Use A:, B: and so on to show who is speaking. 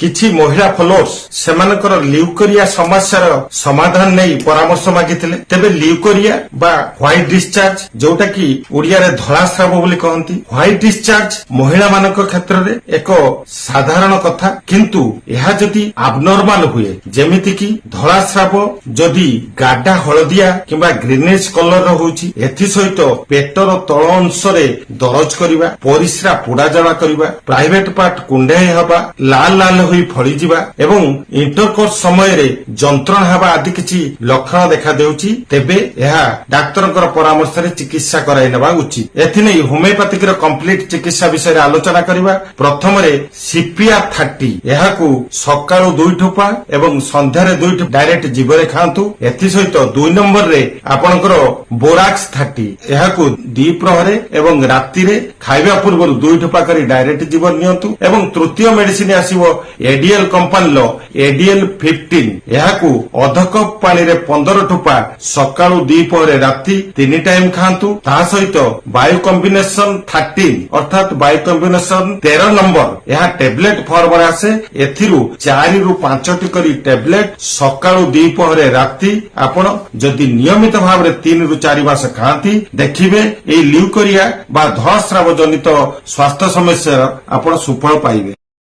A: କିଛି ମହିଳା ଫଲୋଅର୍ସ ସେମାନଙ୍କର ଲ୍ୟୁକୋରିଆ ସମସ୍ୟାର ସମାଧାନ ନେଇ ପରାମର୍ଶ ମାଗିଥିଲେ। ତେବେ ଲ୍ୟୁକୋରିଆ ବା ହ୍ୱାଇଟ୍ ଡିସଚାର୍ଜ, ଯୋଉଟା କି ଓଡିଆରେ ଧଳାସ୍ରାବ ବୋଲି କହନ୍ତି, ହ୍ୱାଇଟ୍ ଡିସଚାର୍ଜ ମହିଳାମାନଙ୍କ କ୍ଷେତ୍ରରେ ଏକ ସାଧାରଣ କଥା, କିନ୍ତୁ ଏହା ଯଦି ଆବନର୍ମାଲ ହୁଏ, ଯେମିତିକି ଧଳାସ୍ରାବ ଯଦି ଗାଢା ହଳଦିଆ କିମ୍ବା ଗ୍ରୀନିଶ କଲରର ହେଉଛି, ଏଥିସହିତ ପେଟର ତଳ ଅଂଶରେ ଦରଜ କରିବା, ପରିସ୍ରା ପୋଡାଜଳା କରିବା, ପ୍ରାଇଭେଟ ପାର୍ଟ କୁଣ୍ଡେଇ ହେବା, ଲାଲ ଲାଲ ହୋଇ ଫଳିଯିବା ଏବଂ ଇଣ୍ଟରକୋର୍ସ ସମୟରେ ଯନ୍ତ୍ରଣା ହେବା ଆଦି କିଛି ଲକ୍ଷଣ ଦେଖାଦେଉଛି, ତେବେ ଏହା ଡାକ୍ତରଙ୍କର ପରାମର୍ଶରେ ଚିକିତ୍ସା କରାଇ ନେବା ଉଚିତ। ଏଥିନେଇ ହୋମିଓପାଥିକର କମ୍ପ୍ଲିଟ ଚିକିତ୍ସା ବିଷୟରେ ଆଲୋଚନା କରିବା। ପ୍ରଥମରେ CPR30, ଏହାକୁ ସକାଳୁ 2 ଠୋପା ଏବଂ ସନ୍ଧ୍ୟାରେ 2 ଠୋପା ଡାଇରେକ୍ଟ ଜିଭରେ ଖାଆନ୍ତୁ। ଏଥିସହିତ 2 ନମ୍ବରରେ ଆପଣଙ୍କର ବୋରାକ୍ସ 30, ଏହାକୁ ଦ୍ୱିପ୍ରହରେ ଏବଂ ରାତିରେ ଖାଇବା ପୂର୍ବରୁ 2 ଠୋପା କରି ଡାଇରେକ୍ଟ ଜିଭ ନିଅନ୍ତୁ। ଏବଂ ତୃତୀୟ ମେଡିସିନ ଆସିବ ADL କମ୍ପାନୀର ADL 15, ଏହାକୁ ଅଧ କପ୍ ପାଣିରେ 15 ଠୋପା ସକାଳୁ ଦ୍ୱିପ୍ରହରେ ରାତି 3 ଟାଇମ୍ ଖାଆନ୍ତୁ। ତା ସହିତ ବାୟୁ କମ୍ବିନେସନ 13 ଅର୍ଥାତ୍ ବାୟୁ କମ୍ବିନେସନ 13 ନମ୍ବର, ଏହା ଟେବଲେଟ ଫର୍ମରେ ଆସେ। ଏଥିରୁ 4 ରୁ 5ଟି କରି ଟେବଲେଟ ସକାଳୁ ଦ୍ୱିପ୍ରହରେ ରାତି ଆପଣ ଯଦି ନିୟମିତ ଭାବରେ 3 ରୁ 4 ମାସ ଖାଆନ୍ତି, ଦେଖିବେ ଏହି ଲ୍ୟୁକୋରିଆ ବା ଧଳାସ୍ରାବ ଜନିତ ସ୍ୱାସ୍ଥ୍ୟ ସମସ୍ୟାର ଆପଣ ସୁଫଳ ପାଇବେ।